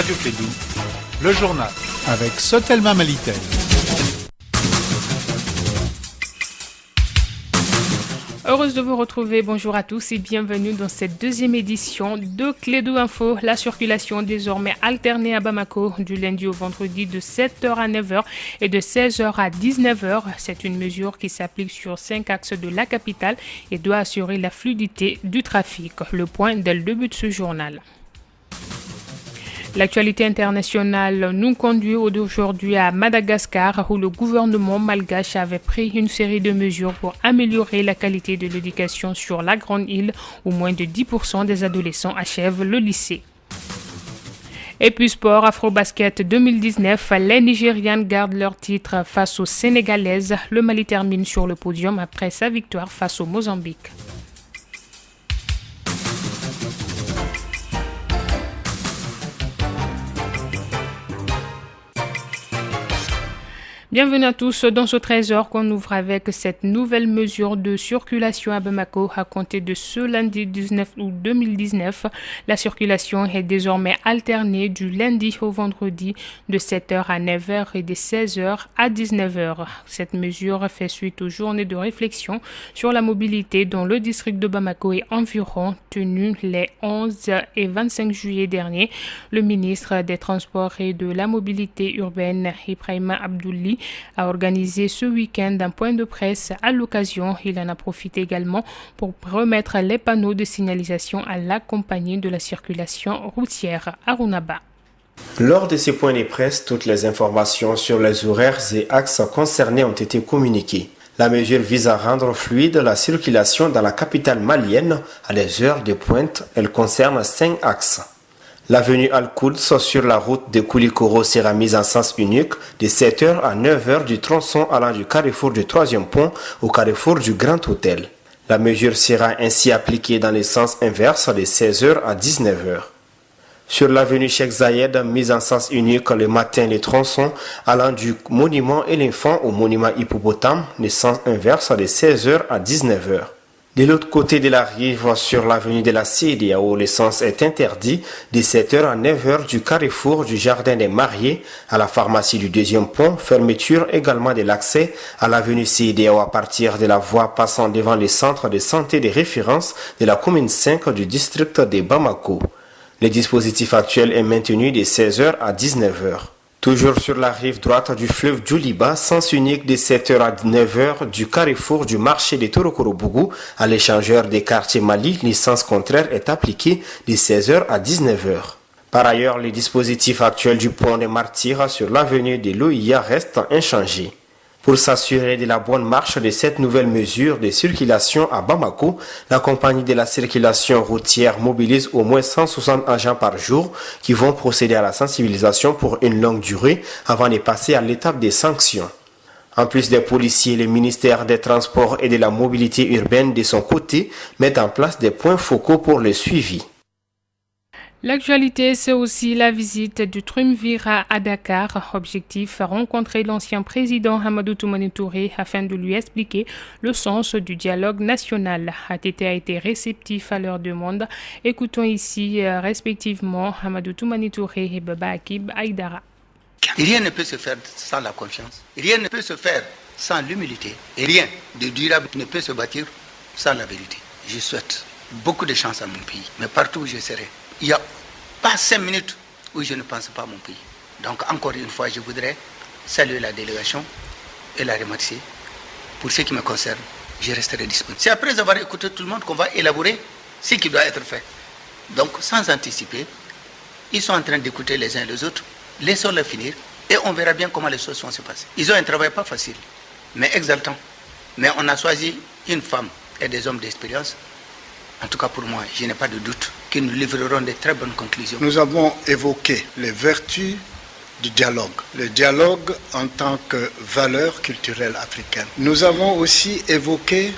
Radio Clédou, le journal avec Sotelma Malitel. Heureuse de vous retrouver, bonjour à tous et bienvenue dans cette deuxième édition de Clédou Info. La circulation désormais alternée à Bamako du lundi au vendredi de 7h à 9h et de 16h à 19h. C'est une mesure qui s'applique sur 5 axes de la capitale et doit assurer la fluidité du trafic. Le point dès le début de ce journal. L'actualité internationale nous conduit aujourd'hui à Madagascar où le gouvernement malgache avait pris une série de mesures pour améliorer la qualité de l'éducation sur la grande île où moins de 10% des adolescents achèvent le lycée. Et puis sport, Afrobasket 2019, les Nigérianes gardent leur titre face aux Sénégalaises. Le Mali termine sur le podium après sa victoire face au Mozambique. Bienvenue à tous dans ce trésor qu'on ouvre avec cette nouvelle mesure de circulation à Bamako à compter de ce lundi 19 août 2019. La circulation est désormais alternée du lundi au vendredi de 7h à 9h et de 16h à 19h. Cette mesure fait suite aux journées de réflexion sur la mobilité dans le district de Bamako et environ tenues les 11 et 25 juillet dernier. Le ministre des Transports et de la Mobilité urbaine, Ibrahima Abdouli, a organisé ce week-end un point de presse. À l'occasion, il en a profité également pour remettre les panneaux de signalisation à la compagnie de la circulation routière Arunaba. Lors de ces points de presse, toutes les informations sur les horaires et axes concernés ont été communiquées. La mesure vise à rendre fluide la circulation dans la capitale malienne à des heures de pointe. Elle concerne 5 axes. L'avenue Al-Quds sur la route de Koulikoro sera mise en sens unique de 7h à 9h du tronçon allant du carrefour du 3e pont au carrefour du Grand Hôtel. La mesure sera ainsi appliquée dans le sens inverse de 16h à 19h. Sur l'avenue Cheikh Zayed, mise en sens unique le matin, le tronçon allant du monument Éléphant au monument Hippopotame, le sens inverse de 16h à 19h. De l'autre côté de la rive, sur l'avenue de la CEDEAO, le sens est interdit de 7h à 9h du carrefour du Jardin des Mariés à la pharmacie du 2e pont, fermeture également de l'accès à l'avenue CEDEAO à partir de la voie passant devant le centre de santé de référence de la commune 5 du district de Bamako. Le dispositif actuel est maintenu de 16h à 19h. Toujours sur la rive droite du fleuve Djouliba, sens unique de 7h à 9h du carrefour du marché de Torokorobougou à l'échangeur des quartiers Mali, le sens contraire est appliqué de 16h à 19h. Par ailleurs, le dispositif actuel du pont des Martyrs sur l'avenue de l'OIA reste inchangé. Pour s'assurer de la bonne marche de cette nouvelle mesure de circulation à Bamako, la compagnie de la circulation routière mobilise au moins 160 agents par jour qui vont procéder à la sensibilisation pour une longue durée avant de passer à l'étape des sanctions. En plus des policiers, le ministère des Transports et de la Mobilité urbaine de son côté met en place des points focaux pour le suivi. L'actualité, c'est aussi la visite du triumvirat à Dakar. Objectif, rencontrer l'ancien président Amadou Toumani Touré afin de lui expliquer le sens du dialogue national. ATT a été réceptif à leur demande. Écoutons ici respectivement Amadou Toumani Touré et Baba Akib Aïdara. Rien ne peut se faire sans la confiance. Rien ne peut se faire sans l'humilité. Et rien de durable ne peut se bâtir sans la vérité. Je souhaite beaucoup de chance à mon pays, mais partout où je serai, il n'y a pas 5 minutes où je ne pense pas à mon pays. Donc encore une fois, je voudrais saluer la délégation et la remercier. Pour ce qui me concerne, je resterai disponible. C'est après avoir écouté tout le monde qu'on va élaborer ce qui doit être fait. Donc sans anticiper, ils sont en train d'écouter les uns les autres, laissons-les finir et on verra bien comment les choses vont se passer. Ils ont un travail pas facile, mais exaltant. Mais on a choisi une femme et des hommes d'expérience. En tout cas pour moi, je n'ai pas de doute qu'ils nous livreront de très bonnes conclusions. Nous avons évoqué les vertus du dialogue, le dialogue en tant que valeur culturelle africaine. Nous avons aussi évoqué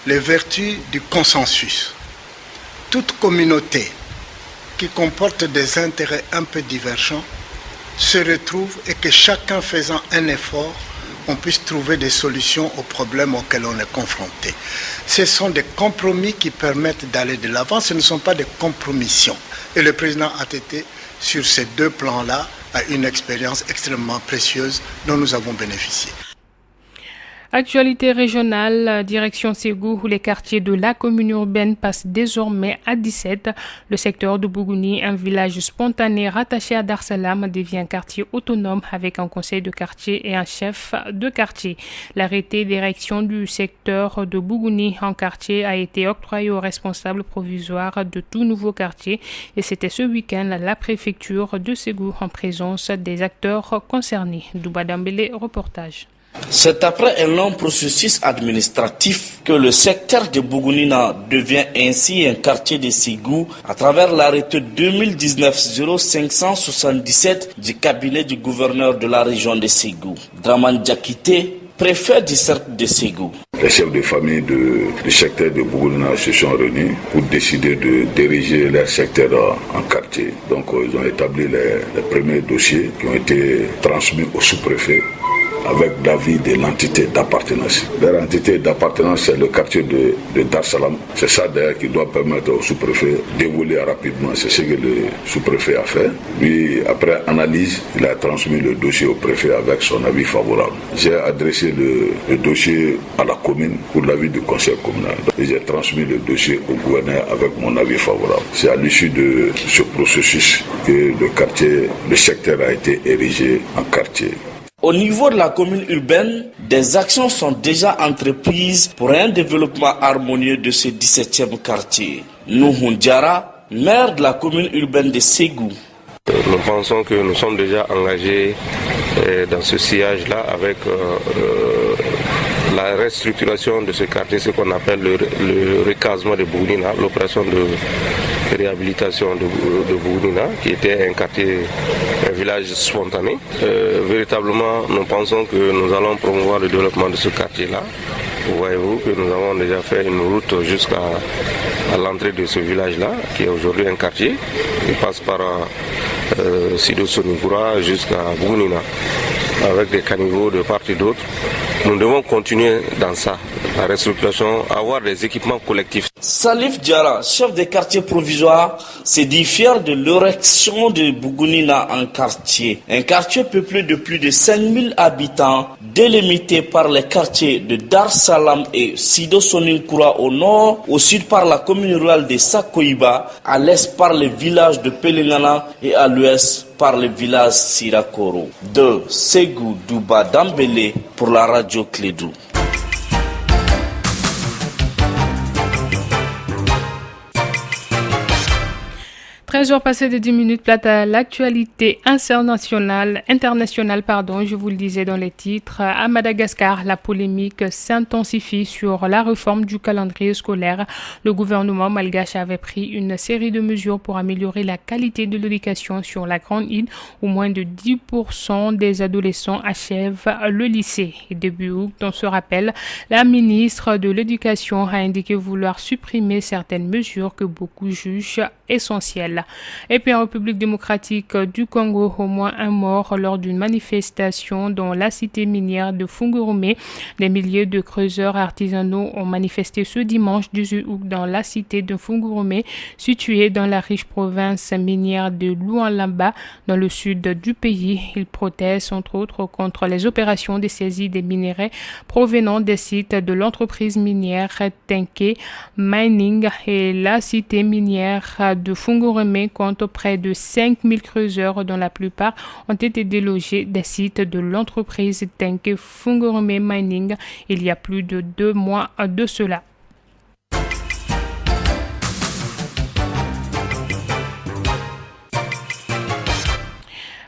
les vertus du consensus. Toute communauté qui comporte des intérêts un peu divergents se retrouve et que chacun faisant un effort, on puisse trouver des solutions aux problèmes auxquels on est confronté. Ce sont des compromis qui permettent d'aller de l'avant, ce ne sont pas des compromissions. Et le président ATT sur ces deux plans-là a une expérience extrêmement précieuse dont nous avons bénéficié. Actualité régionale, direction Ségou, où les quartiers de la commune urbaine passent désormais à 17. Le secteur de Bougouni, un village spontané rattaché à Dar Salam, devient un quartier autonome avec un conseil de quartier et un chef de quartier. L'arrêté d'érection du secteur de Bougouni en quartier a été octroyé aux responsables provisoires de tout nouveau quartier et c'était ce week-end à la préfecture de Ségou en présence des acteurs concernés. Douba Dambélé, reportage. C'est après un long processus administratif que le secteur de Bougounina devient ainsi un quartier de Ségou à travers l'arrêté 2019-0577 du cabinet du gouverneur de la région de Ségou. Draman Diakité, préfet du cercle de Ségou. Les chefs de famille du secteur de Bougounina se sont réunis pour décider de diriger leur secteur en quartier. Donc ils ont établi les premiers dossiers qui ont été transmis au sous-préfet avec l'avis de l'entité d'appartenance. Leur entité d'appartenance, c'est le quartier de Dar Salam. C'est ça d'ailleurs qui doit permettre au sous-préfet d'évoluer rapidement. C'est ce que le sous-préfet a fait. Puis après analyse, il a transmis le dossier au préfet avec son avis favorable. J'ai adressé le dossier à la commune pour l'avis du conseil communal. Et j'ai transmis le dossier au gouverneur avec mon avis favorable. C'est à l'issue de ce processus que le secteur a été érigé en quartier. Au niveau de la commune urbaine, des actions sont déjà entreprises pour un développement harmonieux de ce 17e quartier. Nuhun Diara, maire de la commune urbaine de Ségou. Nous pensons que nous sommes déjà engagés dans ce sillage-là avec la restructuration de ce quartier, ce qu'on appelle le recasement de Bougounina, l'opération de réhabilitation de Bougounina, qui était un village spontané. Véritablement, nous pensons que nous allons promouvoir le développement de ce quartier-là. Voyez-vous que nous avons déjà fait une route jusqu'à l'entrée de ce village-là, qui est aujourd'hui un quartier. Il passe par Sido Sonikoura jusqu'à Bougounina, avec des caniveaux de part et d'autre. Nous devons continuer dans ça, la restructuration, avoir des équipements collectifs. Salif Diara, chef des quartiers provisoires, s'est dit fier de l'érection de Bougounina en quartier. Un quartier peuplé de plus de 5000 habitants, délimité par les quartiers de Dar Salam et Sido Sonikoura au nord, au sud par la commune rurale de Sakoiba, à l'est par les villages de Pelengana et à l'ouest par le village Sirakoro. De Ségou Douba Dambélé pour la radio Clédou. 13h passées de 10 minutes, plate à l'actualité internationale, je vous le disais dans les titres. À Madagascar, la polémique s'intensifie sur la réforme du calendrier scolaire. Le gouvernement malgache avait pris une série de mesures pour améliorer la qualité de l'éducation sur la grande île, où moins de 10% des adolescents achèvent le lycée. Et début août, on se rappelle, la ministre de l'Éducation a indiqué vouloir supprimer certaines mesures que beaucoup jugent essentielles. Et puis en République démocratique du Congo, au moins un mort lors d'une manifestation dans la cité minière de Fungurume. Des milliers de creuseurs artisanaux ont manifesté ce dimanche 18 août dans la cité de Fungurume, située dans la riche province minière de Lualaba, dans le sud du pays. Ils protestent entre autres contre les opérations de saisie des minerais provenant des sites de l'entreprise minière Tenke Mining, et la cité minière de Fungurume compte près de 5000 creuseurs dont la plupart ont été délogés des sites de l'entreprise Tenke Fungurume Mining il y a plus de 2 mois de cela.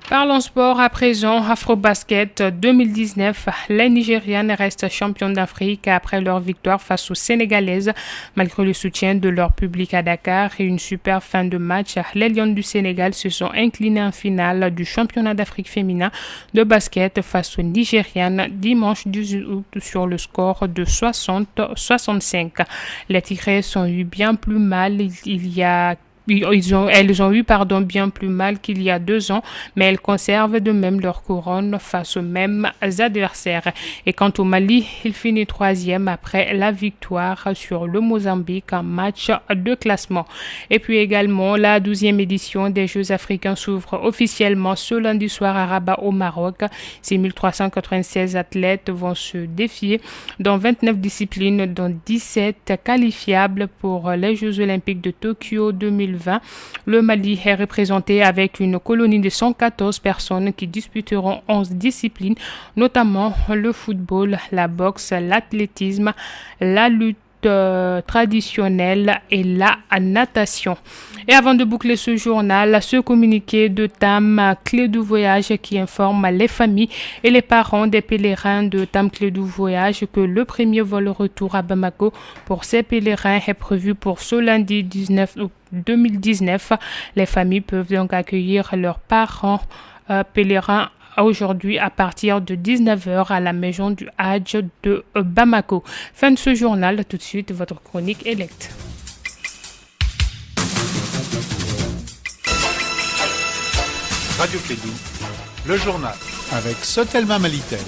Parlons sport à présent. Afrobasket 2019, les Nigérianes restent championnes d'Afrique après leur victoire face aux Sénégalaises. Malgré le soutien de leur public à Dakar et une super fin de match, les Lions du Sénégal se sont inclinées en finale du championnat d'Afrique féminin de basket face aux Nigérianes dimanche 18 août sur le score de 60-65. Les Tigresses ont eu bien plus mal il y a elles ont eu bien plus mal qu'il y a 2 ans, mais elles conservent de même leur couronne face aux mêmes adversaires. Et quant au Mali, il finit 3e après la victoire sur le Mozambique en match de classement. Et puis également, la 12e édition des Jeux africains s'ouvre officiellement ce lundi soir à Rabat au Maroc. 6396 athlètes vont se défier dans 29 disciplines, dont 17 qualifiables pour les Jeux olympiques de Tokyo 2020. Le Mali est représenté avec une colonie de 114 personnes qui disputeront 11 disciplines, notamment le football, la boxe, l'athlétisme, la lutte traditionnelle et la natation. Et avant de boucler ce journal, ce communiqué de TAM Clé du Voyage qui informe les familles et les parents des pèlerins de TAM Clé du Voyage que le premier vol retour à Bamako pour ces pèlerins est prévu pour ce lundi 19 août 2019. Les familles peuvent donc accueillir leurs parents pèlerins aujourd'hui à partir de 19h à la maison du Hadj de Bamako. Fin de ce journal, tout de suite votre chronique Elect. Radio Clédou, le journal avec Sotelma Malitel.